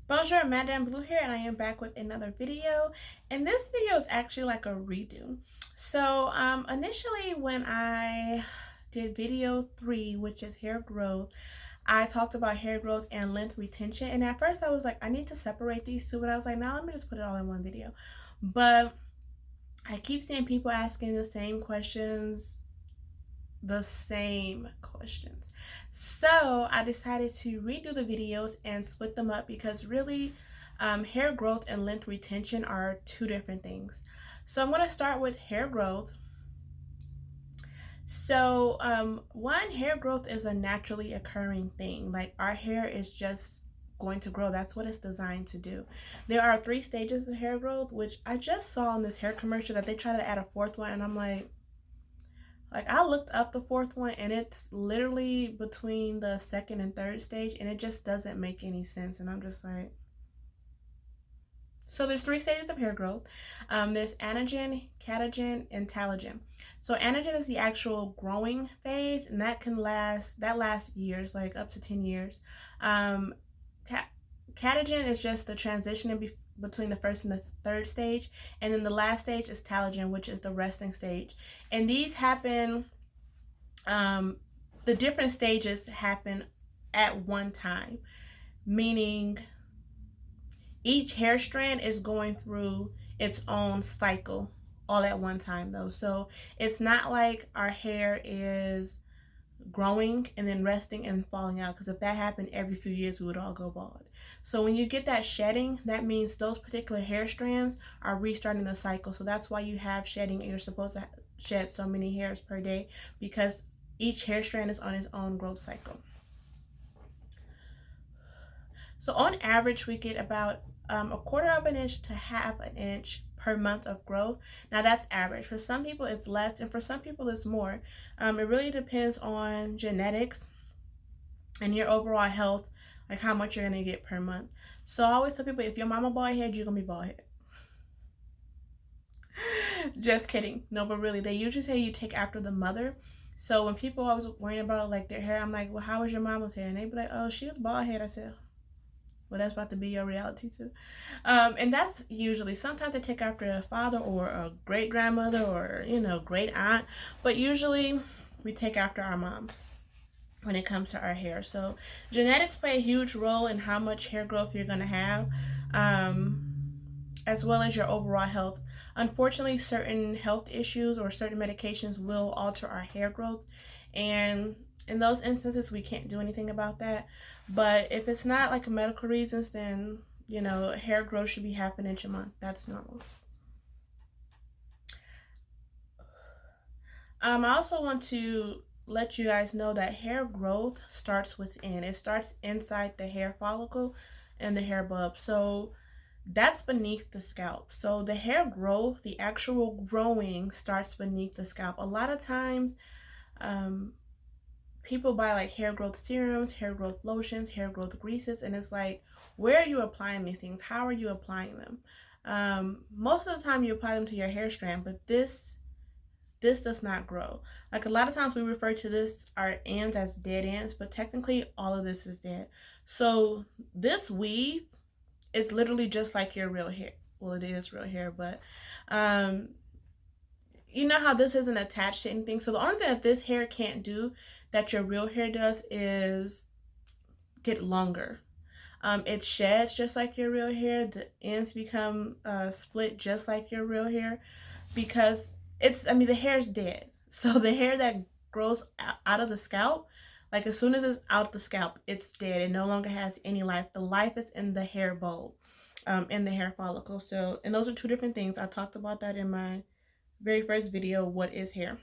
Bonjour, Madame Blue here, and I am back with another video. And this video is actually like a redo. So, initially when I did video 3, which is hair growth, I talked about hair growth and length retention. And at first I was like, I need to separate these two, but I was like, now let me just put it all in one video. But I keep seeing people asking the same questions. So I decided to redo the videos and split them up because really hair growth and length retention are two different things. So I'm going to start with hair growth. So one, hair growth is a naturally occurring thing. Like our hair is just going to grow. That's what it's designed to do. There are 3 stages of hair growth, which I just saw in this hair commercial that they try to add a 4th one, and I'm like I looked up the 4th one and it's literally between the 2nd and 3rd stage, and it just doesn't make any sense. And I'm just like, so there's 3 stages of hair growth. There's anagen, catagen, and telogen. So anagen is the actual growing phase, and that lasts years, like up to 10 years. Um, Catagen is just the transition between the 1st and the 3rd stage, and then the last stage is telogen, which is the resting stage. And these happen, the different stages happen at one time, meaning each hair strand is going through its own cycle all at one time though. So it's not like our hair is growing and then resting and falling out, because if that happened every few years we would all go bald. So when you get that shedding, that means those particular hair strands are restarting the cycle. So that's why you have shedding, and you're supposed to shed so many hairs per day, because each hair strand is on its own growth cycle. So on average we get about a quarter of an inch to half an inch per month of growth. Now that's average. For some people it's less, and for some people it's more. It really depends on genetics and your overall health, like how much you're gonna get per month. So I always tell people, if your mama bald head, you're gonna be bald head. Just kidding. No, but really, they usually say you take after the mother. So when people always worrying about like their hair, I'm like, well, how was your mama's hair? And they be like, oh, she was bald head. I said, well, that's about to be your reality too. And that's usually, sometimes they take after a father or a great grandmother or, great aunt, but usually we take after our moms when it comes to our hair. So genetics play a huge role in how much hair growth you're going to have, as well as your overall health. Unfortunately, certain health issues or certain medications will alter our hair growth, and in those instances we can't do anything about that. But if it's not like medical reasons, then hair growth should be half an inch a month. That's normal. I also want to let you guys know that hair growth starts within. It starts inside the hair follicle and the hair bulb. So that's beneath the scalp. So the hair growth, the actual growing, starts beneath the scalp. A lot of times, people buy like hair growth serums, hair growth lotions, hair growth greases, and it's like, where are you applying these things? How are you applying them? Most of the time you apply them to your hair strand, but this does not grow. Like a lot of times we refer to this, our ends, as dead ends, but technically all of this is dead. So this weave is literally just like your real hair. Well, it is real hair, but you know how this isn't attached to anything. So the only thing that this hair can't do that your real hair does is get longer. It sheds just like your real hair. The ends become split just like your real hair, because the hair's dead. So the hair that grows out of the scalp, like as soon as it's out the scalp, it's dead. It no longer has any life. The life is in the hair bulb, in the hair follicle. So, and those are two different things. I talked about that in my very first video, what is hair.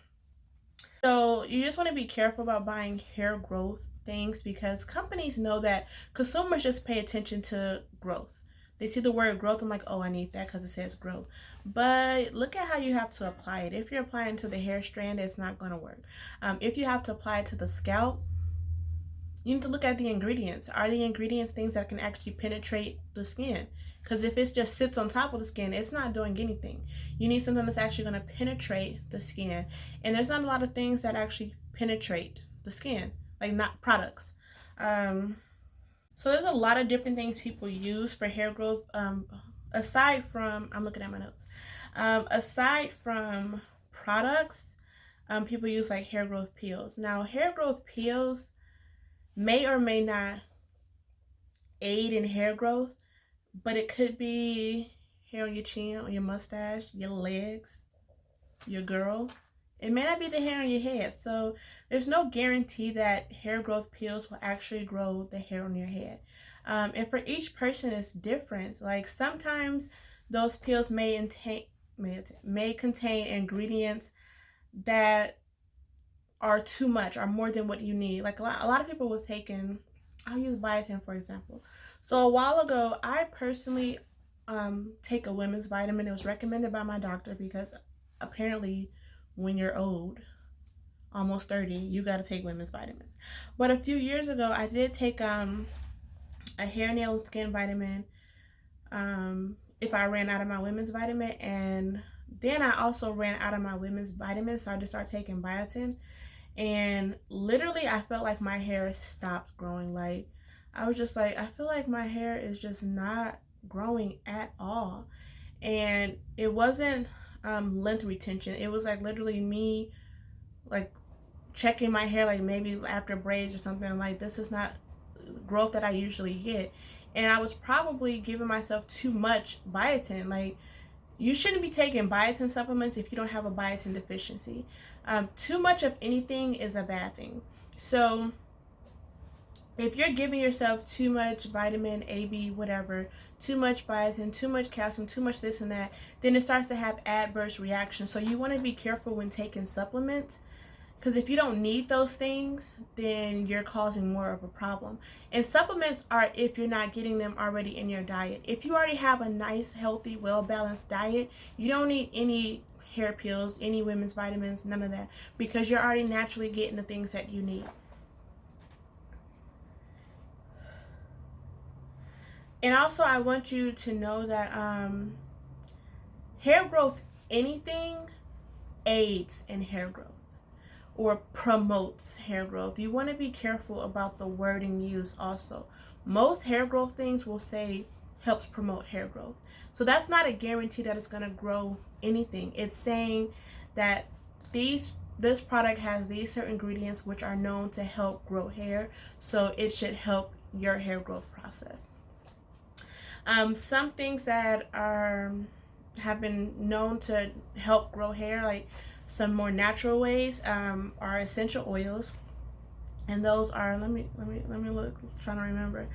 So you just want to be careful about buying hair growth things, because companies know that consumers just pay attention to growth. They see the word growth, I'm like, oh, I need that because it says growth. But look at how you have to apply it. If you're applying to the hair strand, it's not going to work. If you have to apply it to the scalp, you need to look at the ingredients. Are the ingredients things that can actually penetrate the skin? Because if it just sits on top of the skin, it's not doing anything. You need something that's actually going to penetrate the skin. And there's not a lot of things that actually penetrate the skin, like not products. So there's a lot of different things people use for hair growth. Aside from, I'm looking at my notes. Aside from products, people use like hair growth pills. Now, hair growth pills may or may not aid in hair growth, but it could be hair on your chin, on your mustache, your legs, your girl. It may not be the hair on your head. So there's no guarantee that hair growth pills will actually grow the hair on your head. And for each person, it's different. Like sometimes those pills may contain ingredients that are too much, are more than what you need. Like a lot of people was taking, I'll use biotin for example. So a while ago, I personally take a women's vitamin. It was recommended by my doctor because apparently when you're old, almost 30, you got to take women's vitamins. But a few years ago, I did take a hair, nail, and skin vitamin if I ran out of my women's vitamin. And then I also ran out of my women's vitamins, so I just started taking biotin. And literally, I felt like my hair stopped growing. Like, I was just like, I feel like my hair is just not growing at all. And it wasn't length retention. It was like literally me like checking my hair, like maybe after braids or something. Like, this is not growth that I usually get. And I was probably giving myself too much biotin. Like, you shouldn't be taking biotin supplements if you don't have a biotin deficiency. Too much of anything is a bad thing. So if you're giving yourself too much vitamin A, B, whatever, too much biotin, too much calcium, too much this and that, then it starts to have adverse reactions. So you want to be careful when taking supplements, because if you don't need those things, then you're causing more of a problem. And supplements are if you're not getting them already in your diet. If you already have a nice, healthy, well-balanced diet, you don't need any hair pills, any women's vitamins, none of that, because you're already naturally getting the things that you need. And also, I want you to know that hair growth, anything aids in hair growth or promotes hair growth. You want to be careful about the wording used also. Most hair growth things will say helps promote hair growth. So that's not a guarantee that it's going to grow anything. It's saying that this product has these certain ingredients which are known to help grow hair, so it should help your hair growth process. Some things that have been known to help grow hair, like some more natural ways, are essential oils, and those are, let me look, I'm trying to remember: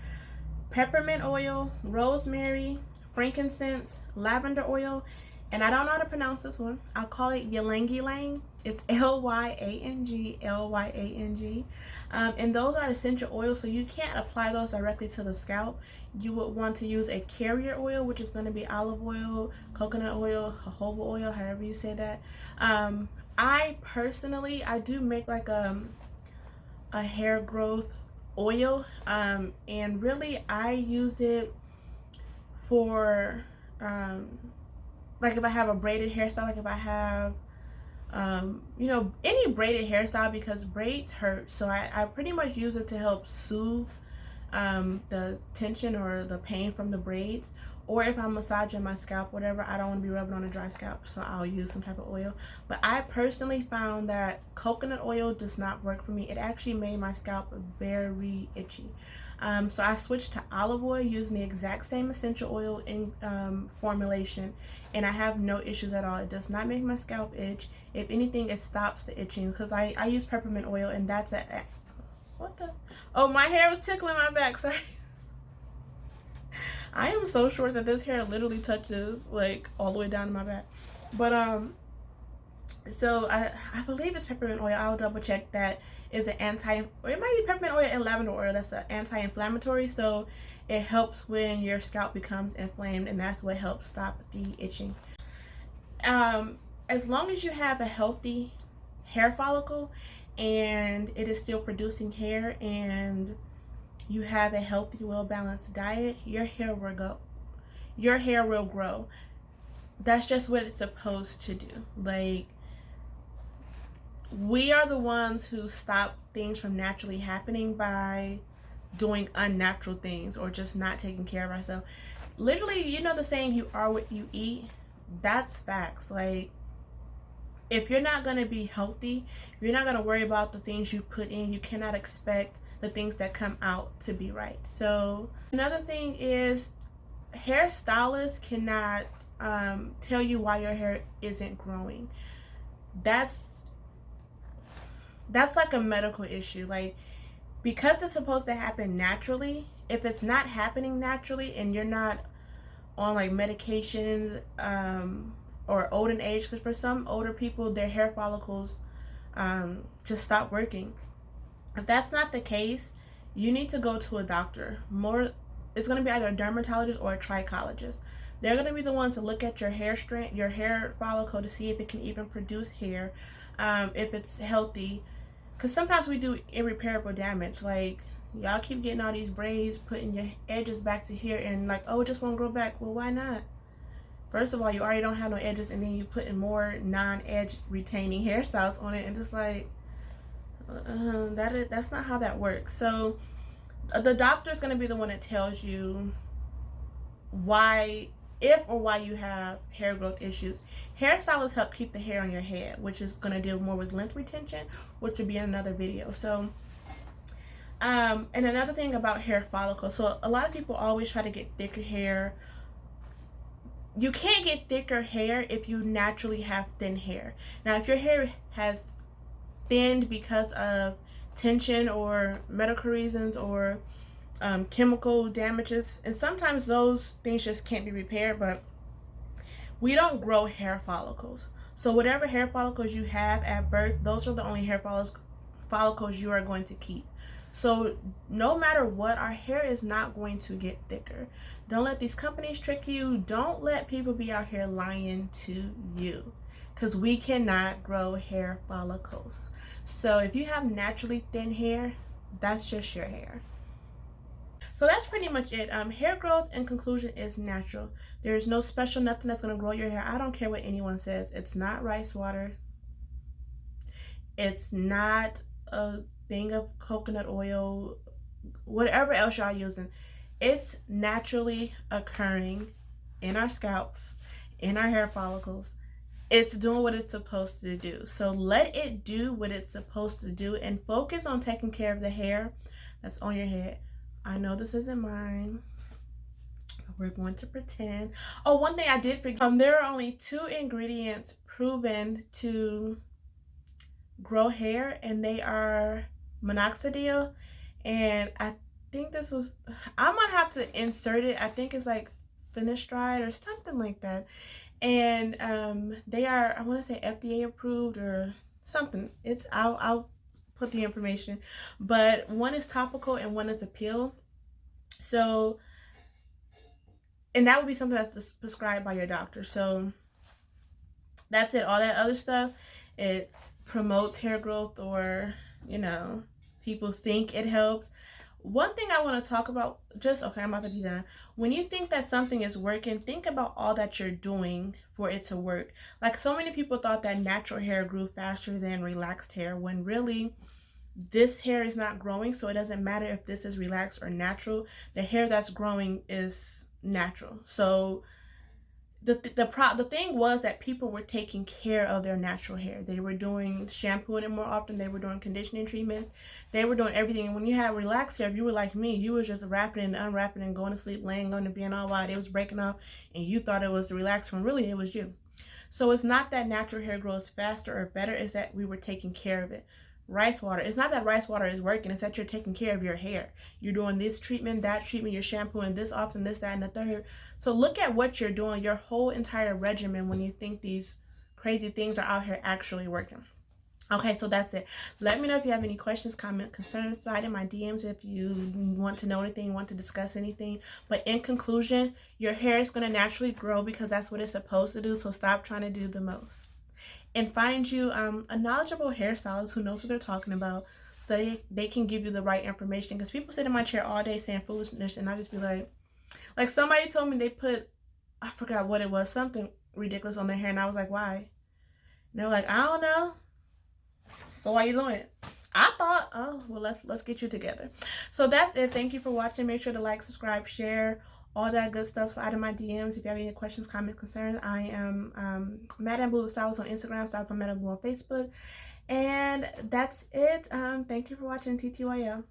peppermint oil, rosemary, frankincense, lavender oil, and I don't know how to pronounce this one. I'll call it ylang ylang. It's Lyang, Lyang. And those are essential oils, so you can't apply those directly to the scalp. You would want to use a carrier oil, which is going to be olive oil, coconut oil, jojoba oil, however you say that. I personally, I do make like a hair growth oil, and really I use it for like if I have a braided hairstyle, like if I have any braided hairstyle, because braids hurt. So I pretty much use it to help soothe the tension or the pain from the braids. Or if I'm massaging my scalp, whatever, I don't want to be rubbing on a dry scalp, so I'll use some type of oil. But I personally found that coconut oil does not work for me. It actually made my scalp very itchy. So I switched to olive oil using the exact same essential oil in formulation, and I have no issues at all. It does not make my scalp itch. If anything, it stops the itching, because I use peppermint oil, and that's what the, oh, my hair was tickling my back, sorry. I am so short that this hair literally touches like all the way down to my back. But so I believe it's peppermint oil. I'll double check. That is an it might be peppermint oil and lavender oil. That's an anti-inflammatory, so it helps when your scalp becomes inflamed, and that's what helps stop the itching. As long as you have a healthy hair follicle and it is still producing hair, and you have a healthy, well-balanced diet, your hair will go. Your hair will grow. That's just what it's supposed to do. Like, we are the ones who stop things from naturally happening by doing unnatural things or just not taking care of ourselves. Literally, you know the saying, you are what you eat? That's facts. Like, if you're not going to be healthy, if you're not going to worry about the things you put in, you cannot expect the things that come out to be right. So another thing is, hairstylists cannot tell you why your hair isn't growing. That's like a medical issue. Like, because it's supposed to happen naturally, if it's not happening naturally and you're not on like medications or old in age, because for some older people their hair follicles just stop working. If that's not the case, you need to go to a doctor. It's going to be either a dermatologist or a trichologist. They're going to be the ones to look at your hair strand, your hair follicle, to see if it can even produce hair, if it's healthy. Because sometimes we do irreparable damage. Like, y'all keep getting all these braids, putting your edges back to here, and like, oh, it just won't grow back. Well, why not? First of all, you already don't have no edges, and then you put in more non-edge retaining hairstyles on it, and just like, that's not how that works. So the doctor is going to be the one that tells you why you have hair growth issues. Hairstylists help keep the hair on your head, which is going to deal more with length retention, which will be in another video. So and another thing about hair follicles, so a lot of people always try to get thicker hair. You can't get thicker hair if you naturally have thin hair. Now, if your hair has thinned because of tension or medical reasons or chemical damages, and sometimes those things just can't be repaired, but we don't grow hair follicles. So whatever hair follicles you have at birth, those are the only hair follicles you are going to keep. So no matter what, our hair is not going to get thicker. Don't let these companies trick you. Don't let people be out here lying to you, because we cannot grow hair follicles. So if you have naturally thin hair, that's just your hair. So that's pretty much it. Hair growth, in conclusion, is natural. There's no special nothing that's going to grow your hair. I don't care what anyone says. It's not rice water. It's not a thing of coconut oil, whatever else y'all using. It's naturally occurring in our scalps, in our hair follicles. It's doing what it's supposed to do. So let it do what it's supposed to do and focus on taking care of the hair that's on your head. I know this isn't mine. We're going to pretend. Oh, one thing I did forget. There are only 2 ingredients proven to grow hair, and they are minoxidil, and I think this was, I'm gonna have to insert it. I think it's like finasteride or something like that. And they are, I want to say, FDA approved or something. It's, I'll put the information, but one is topical and one is a pill. So, and that would be something that's prescribed by your doctor. So that's it. All that other stuff, it promotes hair growth, or, you know, people think it helps. One thing I want to talk about, okay, I'm about to be done. When you think that something is working, think about all that you're doing for it to work. Like, so many people thought that natural hair grew faster than relaxed hair, when really this hair is not growing. So it doesn't matter if this is relaxed or natural. The hair that's growing is natural. So the thing was that people were taking care of their natural hair. They were doing shampooing it more often. They were doing conditioning treatments. They were doing everything. And when you had relaxed hair, if you were like me, you was just wrapping and unwrapping and going to sleep, laying on and being all wild. It was breaking off, and you thought it was the relaxed one. Really, it was you. So it's not that natural hair grows faster or better. It's that we were taking care of it. Rice water, it's not that rice water is working. It's that you're taking care of your hair. You're doing this treatment, that treatment. You're shampooing this often, this, that, and the third. So look at what you're doing, your whole entire regimen, when you think these crazy things are out here actually working. Okay, so that's it. Let me know if you have any questions, comments, concerns, slide in my DMs if you want to know anything, want to discuss anything. But in conclusion, your hair is going to naturally grow because that's what it's supposed to do. So stop trying to do the most. And find you a knowledgeable hairstylist who knows what they're talking about, so that they can give you the right information. Because people sit in my chair all day saying foolishness, and I just be like somebody told me they put, I forgot what it was, something ridiculous on their hair, and I was like, why? And they were like, I don't know. So why you doing it? I thought, oh, well, let's get you together. So that's it. Thank you for watching. Make sure to like, subscribe, share, all that good stuff. Slide in my DMs if you have any questions, comments, concerns. I am Madam Blue Stylist on Instagram, Stylist by Madam Blue on Facebook. And that's it. Thank you for watching TTYL.